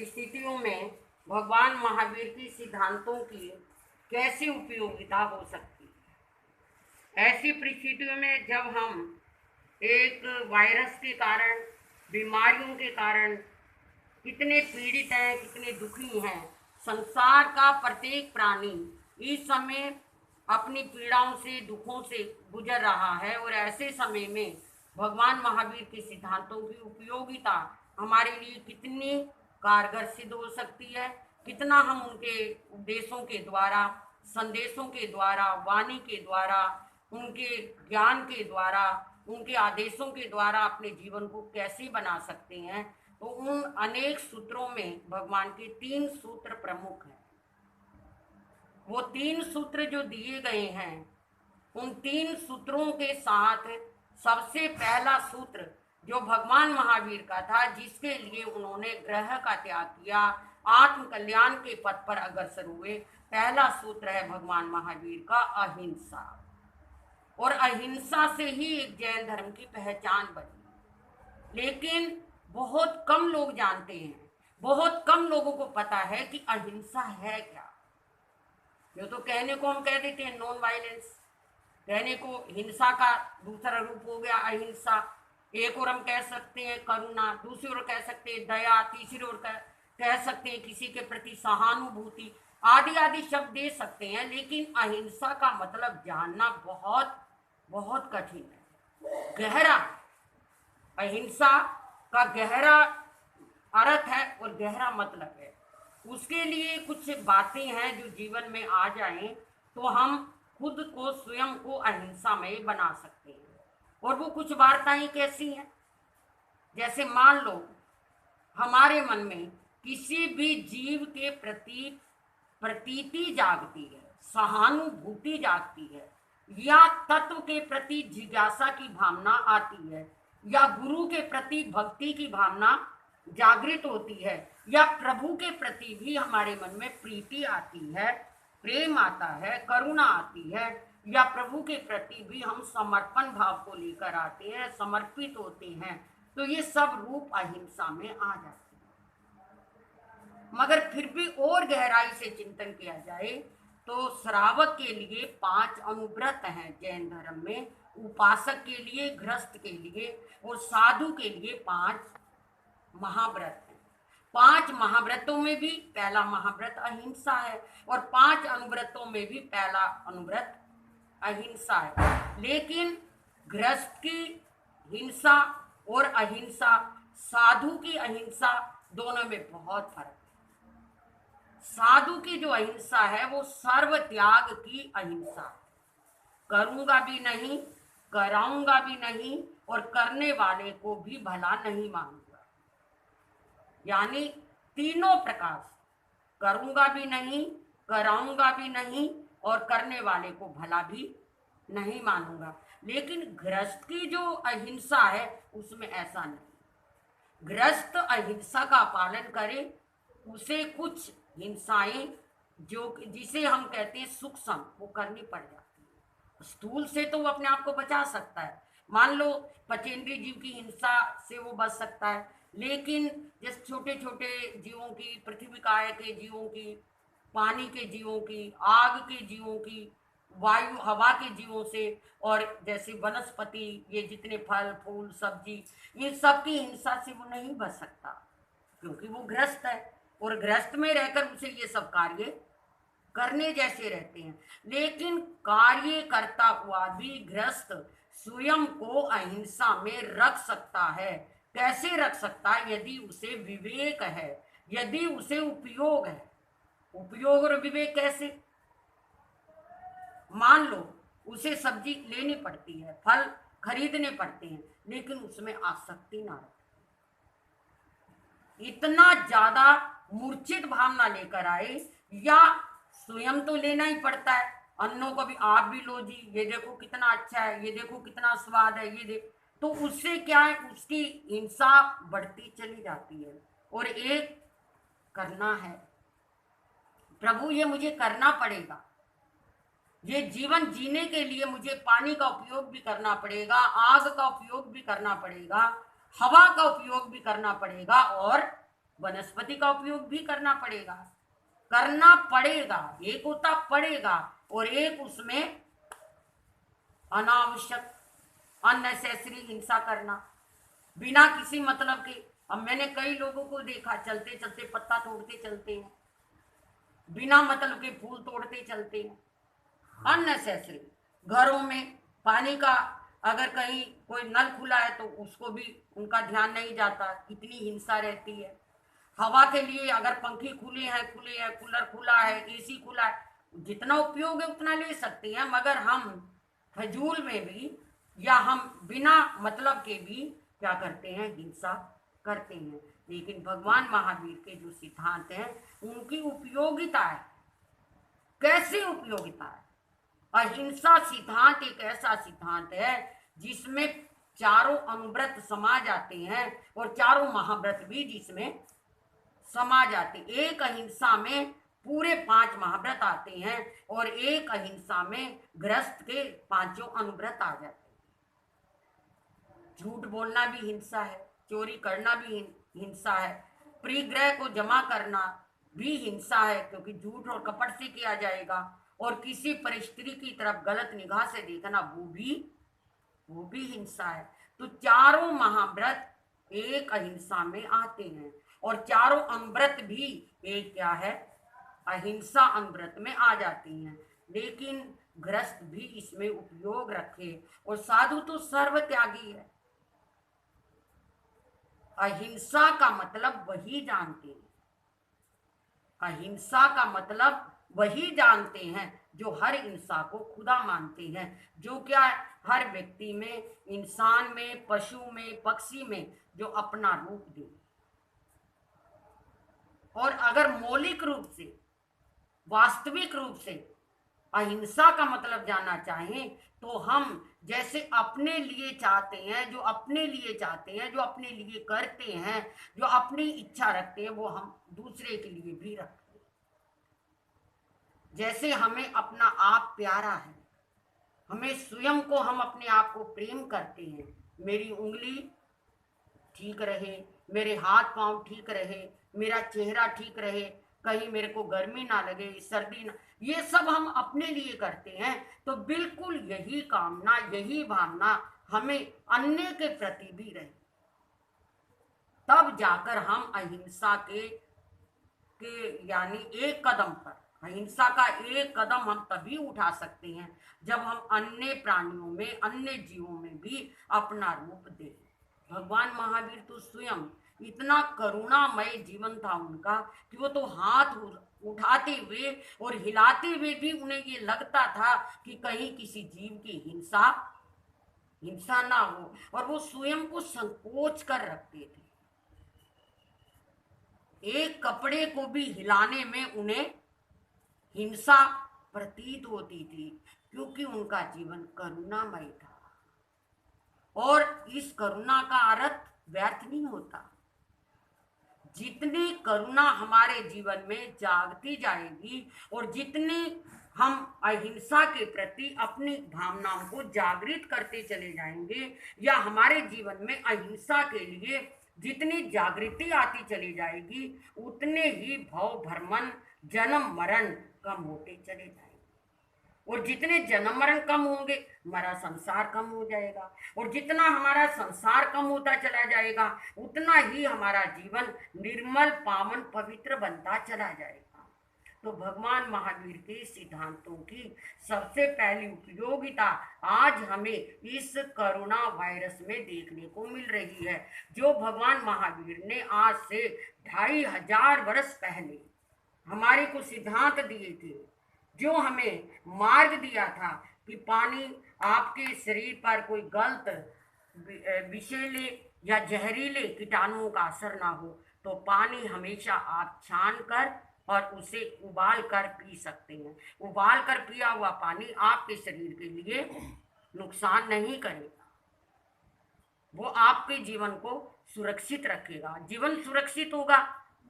स्थितियों में भगवान महावीर की सिद्धांतों की कैसी उपयोगिता हो सकती है। ऐसी परिस्थितियों में जब हम एक वायरस के कारण, बीमारियों के कारण कितने पीड़ित हैं, कितने दुखी हैं, संसार का प्रत्येक प्राणी इस समय अपनी पीड़ाओं से, दुखों से गुजर रहा है, और ऐसे समय में भगवान महावीर के सिद्धांतों की उपयोगिता हमारे लिए कितनी कारगर सिद्ध हो सकती है, कितना हम उनके उपदेशों के द्वारा, संदेशों के द्वारा, वाणी के द्वारा, उनके ज्ञान के द्वारा, उनके आदेशों के द्वारा अपने जीवन को कैसे बना सकते हैं। तो उन अनेक सूत्रों में भगवान के 3 सूत्र प्रमुख हैं। वो 3 सूत्र जो दिए गए हैं, उन 3 सूत्रों के साथ सबसे पहला सूत्र जो भगवान महावीर का था, जिसके लिए उन्होंने ग्रह का त्याग किया, आत्म कल्याण के पथ पर अग्रसर हुए, पहला सूत्र है भगवान महावीर का अहिंसा। और अहिंसा से ही एक जैन धर्म की पहचान बनी। लेकिन बहुत कम लोग जानते हैं, बहुत कम लोगों को पता है कि अहिंसा है क्या। जो तो कहने को हम कह देते हैं नॉन वायलेंस, कहने को हिंसा का दूसरा रूप हो गया अहिंसा। एक और हम कह सकते हैं करुणा, दूसरी ओर कह सकते हैं दया, तीसरी ओर कह सकते हैं किसी के प्रति सहानुभूति, आदि आदि शब्द दे सकते हैं। लेकिन अहिंसा का मतलब जानना बहुत बहुत कठिन है, गहरा। अहिंसा का गहरा अर्थ है और गहरा मतलब है। उसके लिए कुछ बातें हैं जो जीवन में आ जाएं तो हम खुद को, स्वयं को अहिंसामय बना सकते हैं। और वो कुछ वार्ताएं कैसी हैं, जैसे मान लो हमारे मन में किसी भी जीव के प्रति प्रतीति जागती है, सहानुभूति जागती है, या तत्व के प्रति जिज्ञासा की भावना आती है, या गुरु के प्रति भक्ति की भावना जागृत होती है, या प्रभु के प्रति भी हमारे मन में प्रीति आती है, प्रेम आता है, करुणा आती है, या प्रभु के प्रति भी हम समर्पण भाव को लेकर आते हैं, समर्पित होते हैं, तो ये सब रूप अहिंसा में आ जाते हैं। मगर फिर भी और गहराई से चिंतन किया जाए तो श्रावक के लिए 5 अनुव्रत हैं जैन धर्म में, उपासक के लिए, गृहस्थ के लिए और साधु के लिए 5 महाव्रत हैं। 5 महाव्रतों में भी पहला महाव्रत अहिंसा है, और 5 अनुव्रतों में भी पहला अनुव्रत अहिंसा है। लेकिन गृहस्थ की हिंसा और अहिंसा, साधु की अहिंसा, दोनों में बहुत फर्क है। साधु की जो अहिंसा है वो सर्व त्याग की अहिंसा, करूंगा भी नहीं, कराऊंगा भी नहीं, और करने वाले को भी भला नहीं मानूंगा। यानी तीनों प्रकार, करूंगा भी नहीं, कराऊंगा भी नहीं, और करने वाले को भला भी नहीं मानूंगा। लेकिन गृहस्थ की जो अहिंसा है उसमें ऐसा नहीं। गृहस्थ अहिंसा का पालन करे, उसे कुछ हिंसाएं जो जिसे हम कहते हैं सूक्ष्म, वो करनी पड़ जाती है। स्थूल से तो वो अपने आप को बचा सकता है, मान लो पचेंद्रीय जीव की हिंसा से वो बच सकता है। लेकिन जैसे छोटे छोटे जीवों की, पृथ्वी काय के जीवों की, पानी के जीवों की, आग के जीवों की, वायु हवा के जीवों से, और जैसे वनस्पति, ये जितने फल फूल सब्जी, इन सब की हिंसा से वो नहीं बच सकता, क्योंकि वो गृहस्थ है, और गृहस्थ में रहकर उसे ये सब कार्य करने जैसे रहते हैं। लेकिन कार्य करता हुआ भी गृहस्थ स्वयं को अहिंसा में रख सकता है। कैसे रख सकता है? यदि उसे विवेक है, यदि उसे उपयोग है। उपयोग और विवेक कैसे? मान लो उसे सब्जी लेनी पड़ती है, फल खरीदने पड़ते हैं, लेकिन उसमें आसक्ति ना रहे, इतना ज्यादा मूर्छित भावना लेकर आए, या स्वयं तो लेना ही पड़ता है, अन्नों को भी आप भी लो जी, ये देखो कितना अच्छा है, ये देखो कितना स्वाद है, ये देख, तो उससे क्या है, उसकी हिंसा बढ़ती चली जाती है। और एक करना है, प्रभु ये मुझे करना पड़ेगा, ये जीवन जीने के लिए मुझे पानी का उपयोग भी करना पड़ेगा, आग का उपयोग भी करना पड़ेगा, हवा का उपयोग भी करना पड़ेगा, और वनस्पति का उपयोग भी करना पड़ेगा, करना पड़ेगा। एक होता पड़ेगा और एक उसमें अनावश्यक अननेसेसरी हिंसा करना बिना किसी मतलब के। अब मैंने कई लोगों को देखा चलते चलते पत्ता तोड़ते चलते हैं, बिना मतलब के फूल तोड़ते चलते हैं, अननेसेसरी। घरों में पानी का अगर कहीं कोई नल खुला है तो उसको भी उनका ध्यान नहीं जाता, कितनी हिंसा रहती है। हवा के लिए अगर पंखे खुले हैं कूलर खुला है, एसी खुला है, जितना उपयोग है उतना ले सकते हैं, मगर हम फजूल में भी या हम बिना मतलब के भी क्या करते हैं, हिंसा करते हैं। लेकिन भगवान महावीर के जो सिद्धांत हैं उनकी उपयोगिता है, कैसी उपयोगिता है। अहिंसा सिद्धांत एक ऐसा सिद्धांत है जिसमें चारों अनुव्रत समा जाते हैं और चारों महाव्रत भी जिसमें समा जाते। एक अहिंसा में पूरे 5 महाव्रत आते हैं और एक अहिंसा में गृहस्थ के 5 अनुव्रत आ जाते हैं। झूठ बोलना भी हिंसा है, चोरी करना भी हिंसा है, परिग्रह को जमा करना भी हिंसा है क्योंकि झूठ और कपट से किया जाएगा, और किसी परिस्त्री की तरफ गलत निगाह से देखना वो भी हिंसा है। तो चारों महाव्रत एक अहिंसा में आते हैं और चारों अनुव्रत भी एक क्या है, अहिंसा अनुव्रत में आ जाती हैं। लेकिन गृहस्थ भी इसमें उपयोग रखे, और साधु तो सर्व त्यागी है। अहिंसा का मतलब वही जानते हैं, अहिंसा का मतलब वही जानते हैं जो हर इंसान को खुदा मानते हैं, जो क्या हर व्यक्ति में, इंसान में, पशु में, पक्षी में जो अपना रूप दे। और अगर मौलिक रूप से, वास्तविक रूप से अहिंसा का मतलब जानना चाहें तो हम जैसे अपने लिए चाहते हैं, जो अपने लिए चाहते हैं, जो अपने लिए करते हैं, जो अपनी इच्छा रखते हैं, वो हम दूसरे के लिए भी रखते हैं। जैसे हमें अपना आप प्यारा है, हमें स्वयं को, हम अपने आप को प्रेम करते हैं, मेरी उंगली ठीक रहे, मेरे हाथ पांव ठीक रहे, मेरा चेहरा ठीक रहे, कहीं मेरे को गर्मी ना लगे, सर्दी ना, ये सब हम अपने लिए करते हैं। तो बिल्कुल यही कामना, यही भावना हमें अन्य के प्रति भी रहे, तब जाकर हम अहिंसा के यानी एक कदम पर, अहिंसा का एक कदम हम तभी उठा सकते हैं जब हम अन्य प्राणियों में, अन्य जीवों में भी अपना रूप दें। भगवान महावीर तो स्वयं इतना करुणामय जीवन था उनका कि वो तो हाथ उठाते हुए और हिलाते हुए भी उन्हें ये लगता था कि कहीं किसी जीव की हिंसा ना हो, और वो स्वयं को संकोच कर रखते थे। एक कपड़े को भी हिलाने में उन्हें हिंसा प्रतीत होती थी, क्योंकि उनका जीवन करुणामय था। और इस करुणा का अर्थ व्यर्थ नहीं होता। जितनी करुणा हमारे जीवन में जागती जाएगी और जितनी हम अहिंसा के प्रति अपनी भावनाओं को जागृत करते चले जाएंगे, या हमारे जीवन में अहिंसा के लिए जितनी जागृति आती चली जाएगी, उतने ही भव भ्रमण, जन्म मरण कम होते चले जाएंगे। और जितने जन्म मरण कम होंगे, हमारा संसार कम हो जाएगा, और जितना हमारा संसार कम होता चला जाएगा, उतना ही हमारा जीवन निर्मल, पावन, पवित्र बनता चला जाएगा। तो भगवान महावीर के सिद्धांतों की सबसे पहली उपयोगिता आज हमें इस कोरोना वायरस में देखने को मिल रही है, जो भगवान महावीर ने आज से 2500 वर्ष पहले हमारे को सिद्धांत दिए थे, जो हमें मार्ग दिया था कि पानी आपके शरीर पर कोई गलत विषैले या जहरीले कीटाणुओं का असर ना हो, तो पानी हमेशा आप छान कर और उसे उबाल कर पी सकते हैं। उबाल कर पिया हुआ पानी आपके शरीर के लिए नुकसान नहीं करेगा, वो आपके जीवन को सुरक्षित रखेगा। जीवन सुरक्षित होगा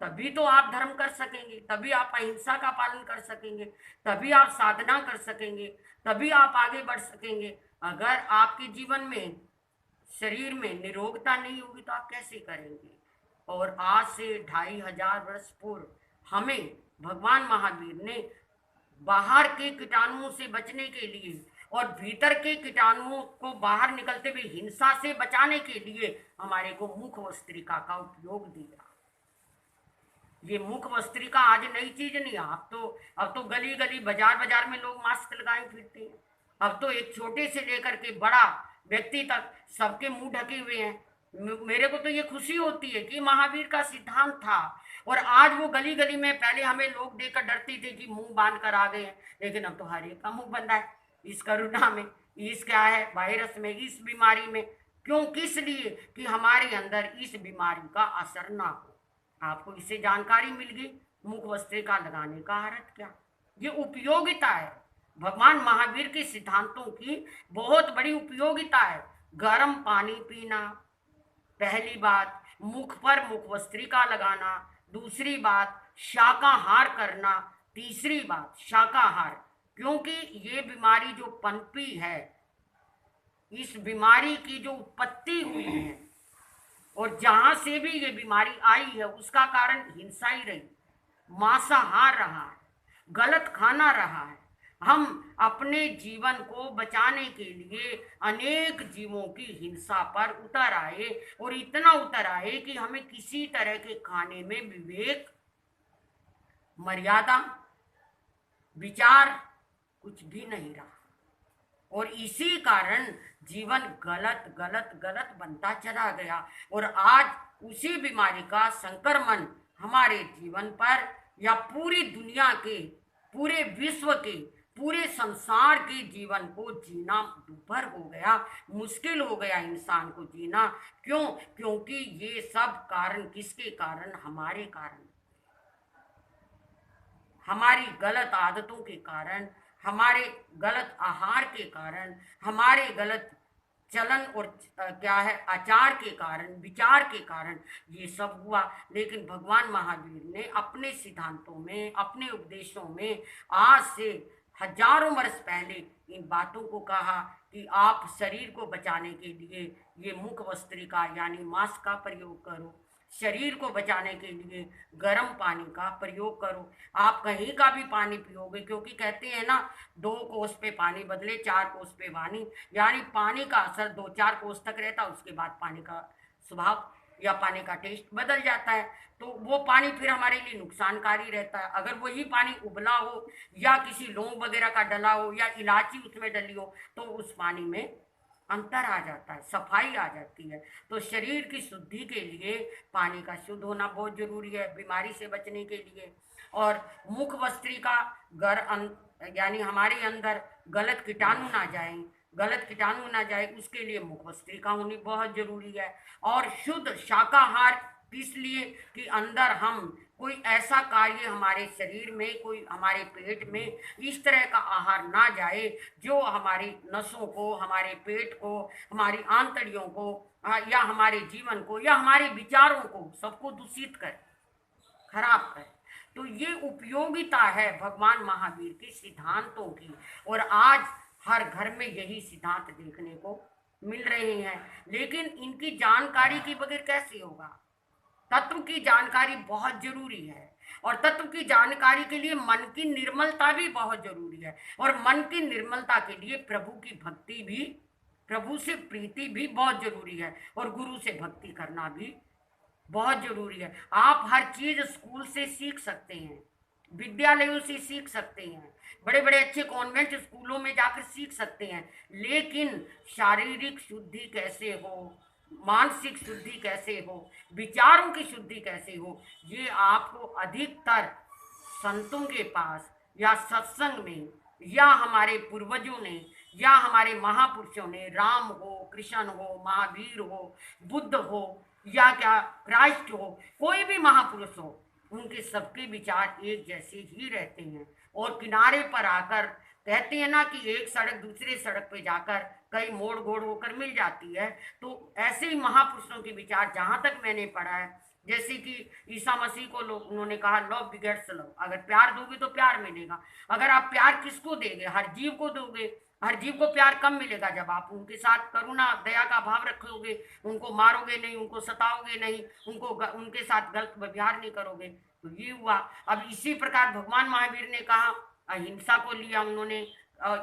तभी तो आप धर्म कर सकेंगे, तभी आप अहिंसा का पालन कर सकेंगे, तभी आप साधना कर सकेंगे, तभी आप आगे बढ़ सकेंगे। अगर आपके जीवन में, शरीर में निरोगता नहीं होगी तो आप कैसे करेंगे? और आज से 2500 वर्ष पूर्व हमें भगवान महावीर ने बाहर के कीटाणुओं से बचने के लिए और भीतर के कीटाणुओं को बाहर निकलते हुए हिंसा से बचाने के लिए हमारे को मुख वस्त्रिका का उपयोग दिया। ये मुख वस्त्रिका आज नई चीज नहीं है। अब तो गली गली बाजार बाजार में लोग मास्क लगाए फिरते हैं। अब तो एक छोटे से लेकर के बड़ा व्यक्ति तक सबके मुंह ढके हुए हैं। मेरे को तो ये खुशी होती है कि महावीर का सिद्धांत था और आज वो गली गली में, पहले हमें लोग देखकर डरते थे कि मुंह बांध कर आ गए हैं, लेकिन अब तो हर एक का मुंह बंद है इस कोरोना में, इस क्या है वायरस में, इस बीमारी में। क्यों? किस लिए? कि हमारे अंदर इस बीमारी का असर ना हो। आपको इससे जानकारी मिल गई मुख वस्त्रिका लगाने का अर्थ क्या, ये उपयोगिता है। भगवान महावीर के सिद्धांतों की बहुत बड़ी उपयोगिता है। गर्म पानी पीना, पहली बात मुख पर मुख वस्त्रिका लगाना, दूसरी बात शाकाहार करना, तीसरी बात शाकाहार, क्योंकि ये बीमारी जो पनपी है, इस बीमारी की जो उत्पत्ति हुई है और जहां से भी ये बीमारी आई है उसका कारण हिंसा ही रही, मांसाहार रहा है, गलत खाना रहा है। हम अपने जीवन को बचाने के लिए अनेक जीवों की हिंसा पर उतर आए और इतना उतर आए कि हमें किसी तरह के खाने में विवेक, मर्यादा, विचार कुछ भी नहीं रहा और इसी कारण जीवन गलत गलत गलत बनता चला गया और आज उसी बीमारी का संक्रमण हमारे जीवन पर या पूरी दुनिया के, पूरे विश्व के, पूरे संसार के जीवन को जीना दुभर हो गया, मुश्किल हो गया इंसान को जीना। क्यों? क्योंकि ये सब कारण किसके कारण? हमारे कारण, हमारी गलत आदतों के कारण, हमारे गलत आहार के कारण, हमारे गलत चलन और क्या है आचार के कारण, विचार के कारण ये सब हुआ। लेकिन भगवान महावीर ने अपने सिद्धांतों में, अपने उपदेशों में आज से हजारों वर्ष पहले इन बातों को कहा कि आप शरीर को बचाने के लिए ये मुख वस्त्रिका यानी मास्क का प्रयोग करो, शरीर को बचाने के लिए गर्म पानी का प्रयोग करो। आप कहीं का भी पानी पियोगे, क्योंकि कहते हैं ना 2 कोस पे पानी बदले 4 कोस पे वाणी, यानी पानी का असर 2-4 कोस तक रहता है, उसके बाद पानी का स्वभाव या पानी का टेस्ट बदल जाता है। तो वो पानी फिर हमारे लिए नुकसानकारी रहता है। अगर वही पानी उबला हो या किसी लौंग वगैरह का डला हो या इलायची उसमें डली हो तो उस पानी में अंतर आ जाता है, सफाई आ जाती है। तो शरीर की शुद्धि के लिए पानी का शुद्ध होना बहुत जरूरी है बीमारी से बचने के लिए। और मुख वस्त्रिका यानी हमारे अंदर गलत कीटाणु ना जाए, गलत कीटाणु ना जाए उसके लिए मुख वस्त्रिका होनी बहुत जरूरी है। और शुद्ध शाकाहार इसलिए कि अंदर हम कोई ऐसा कार्य हमारे शरीर में, कोई हमारे पेट में इस तरह का आहार ना जाए जो हमारी नसों को, हमारे पेट को, हमारी आंतड़ियों को या हमारे जीवन को या हमारे विचारों को सबको दूषित करे, खराब करे। तो ये उपयोगिता है भगवान महावीर के सिद्धांतों की और आज हर घर में यही सिद्धांत देखने को मिल रहे हैं। लेकिन इनकी जानकारी के बगैर कैसे होगा? तत्व की जानकारी बहुत जरूरी है और तत्व की जानकारी के लिए मन की निर्मलता भी बहुत जरूरी है और मन की निर्मलता के लिए प्रभु की भक्ति भी, प्रभु से प्रीति भी बहुत जरूरी है और गुरु से भक्ति करना भी बहुत जरूरी है। आप हर चीज स्कूल से सीख सकते हैं, विद्यालयों से सीख सकते हैं, बड़े बड़े अच्छे कॉन्वेंट स्कूलों में जाकर सीख सकते हैं, लेकिन शारीरिक शुद्धि कैसे हो, मानसिक शुद्धि कैसे हो, विचारों की शुद्धि कैसे हो, ये आपको अधिकतर संतों के पास या सत्संग में या हमारे पूर्वजों ने या हमारे महापुरुषों ने, राम हो, कृष्ण हो, महावीर हो, बुद्ध हो या क्या क्राइस्ट हो, कोई भी महापुरुष हो, उनके सबके विचार एक जैसे ही रहते हैं। और किनारे पर आकर कहते हैं ना कि एक सड़क दूसरे सड़क पे जाकर कई मोड़ घोड़ होकर मिल जाती है। तो ऐसे ही महापुरुषों के विचार जहाँ तक मैंने पढ़ा है, जैसे कि ईसा मसीह को लोग उन्होंने कहा लव बिगेट्स लव, अगर प्यार दोगे तो प्यार मिलेगा। अगर आप प्यार किसको देंगे? हर जीव को दोगे, हर जीव को प्यार कब मिलेगा? जब आप उनके साथ करुणा दया का भाव रखोगे, उनको मारोगे नहीं, उनको सताओगे नहीं, उनके साथ गलत व्यवहार नहीं करोगे। तो ये हुआ। अब इसी प्रकार भगवान महावीर ने कहा, अहिंसा को लिया उन्होंने,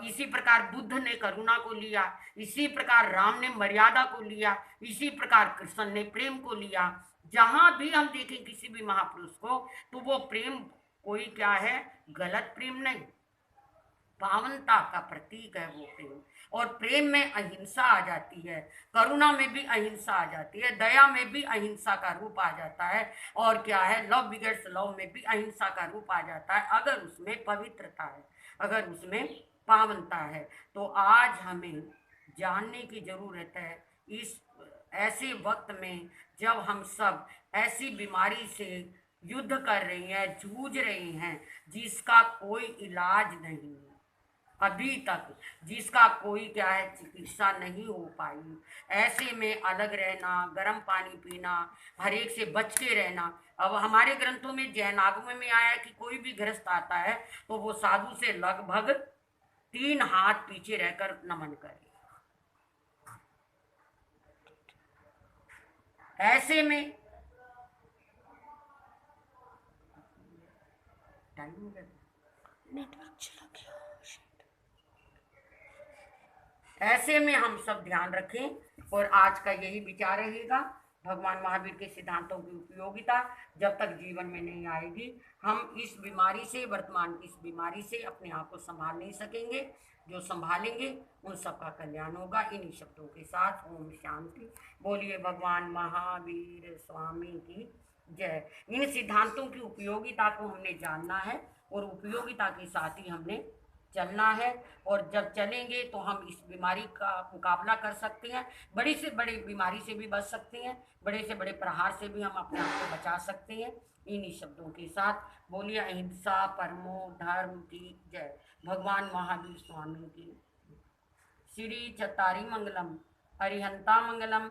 इसी प्रकार बुद्ध ने करुणा को लिया, इसी प्रकार राम ने मर्यादा को लिया, इसी प्रकार कृष्ण ने प्रेम को लिया। जहां भी हम देखें किसी भी महापुरुष को, तो वो प्रेम कोई क्या है, गलत प्रेम नहीं, पावनता का प्रतीक है वो प्रेम। और प्रेम में अहिंसा आ जाती है, करुणा में भी अहिंसा आ जाती है, दया में भी अहिंसा का रूप आ जाता है, और क्या है, लव बिगेट्स लव में भी अहिंसा का रूप आ जाता है, अगर उसमें पवित्रता है, अगर उसमें पावनता है। तो आज हमें जानने की जरूरत है, इस ऐसे वक्त में जब हम सब ऐसी बीमारी से युद्ध कर रहे हैं, जूझ रहे हैं, जिसका कोई इलाज नहीं है अभी तक, जिसका कोई क्या है, चिकित्सा नहीं हो पाई, ऐसे में अलग रहना, गर्म पानी पीना, हर एक से बच के रहना। अब हमारे ग्रंथों में, जैन आगमों में आया है कि कोई भी गृहस्थ आता है तो वो साधु से लगभग 3 हाथ पीछे रहकर नमन करे। ऐसे में टाइम नेटवर्क चला गया। ऐसे में हम सब ध्यान रखें, और आज का यही विचार रहेगा। भगवान महावीर के सिद्धांतों की उपयोगिता जब तक जीवन में नहीं आएगी, हम इस बीमारी से, वर्तमान की इस बीमारी से अपने आप को संभाल नहीं सकेंगे। जो संभालेंगे उन सबका कल्याण होगा। इन्हीं शब्दों के साथ ओम शांति। बोलिए भगवान महावीर स्वामी की जय। इन सिद्धांतों की उपयोगिता को हमने जानना है, और उपयोगिता के साथ ही हमने चलना है। और जब चलेंगे तो हम इस बीमारी का मुकाबला कर सकते हैं, बड़ी से बड़ी बीमारी से भी बच सकते हैं, बड़े से बड़े प्रहार से भी हम अपने आप को बचा सकते हैं। इन्हीं शब्दों के साथ बोलिए अहिंसा परमो धर्म की जय। भगवान महावीर स्वामी की। श्री चतारी मंगलम, अरिहंता मंगलम,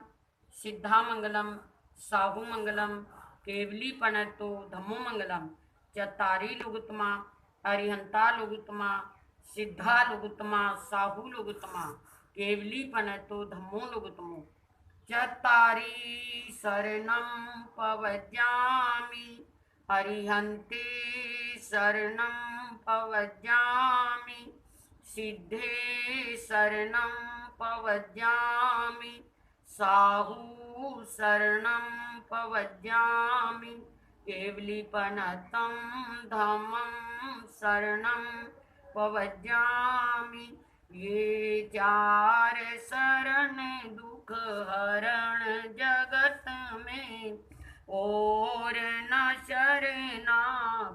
सिद्धा मंगलम, साहू मंगलम, केवली पणतो धम्मो मंगलम। चतारी लोगुत्तमा, अरिहंता लोगुत्तमा, सिद्धा लोगुत्तमा, साहू लोगुत्तमा, केवली पणतो धम्मो लोगुत्तमो। चतारी शरणं पवज्जामि, अरिहन्ते शरणं पवज्जामि, सिद्धे शरणं पवज्जामि, साहू शरणं पवज्जामि, केवलीपनतं धम्मं शरणं पवज्जामि। ये 4 शरण दुख हरण जगत में, और न शरणा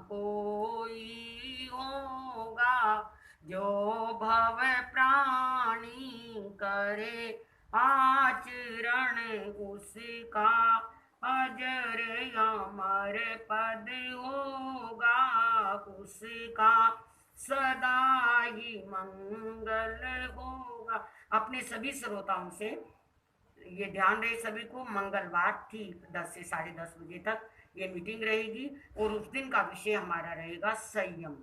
कोई होगा। जो भव प्राणी करे आचरण, उसका अजर अमर पद होगा, उसका सदा ही मंगल होगा। अपने सभी श्रोताओं से ये ध्यान रहे, सभी को मंगलवार ठीक 10 से 10:30 बजे तक ये मीटिंग रहेगी, और उस दिन का विषय हमारा रहेगा संयम।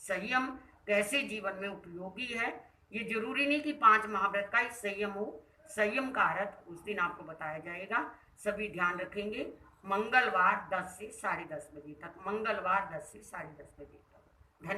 संयम कैसे जीवन में उपयोगी है। ये जरूरी नहीं कि 5 महाव्रत का ही संयम हो, संयम का अर्थ उस दिन आपको बताया जाएगा। सभी ध्यान रखेंगे। मंगलवार 10 से 10:30 बजे तक, मंगलवार 10 से 10:30 बजे तक।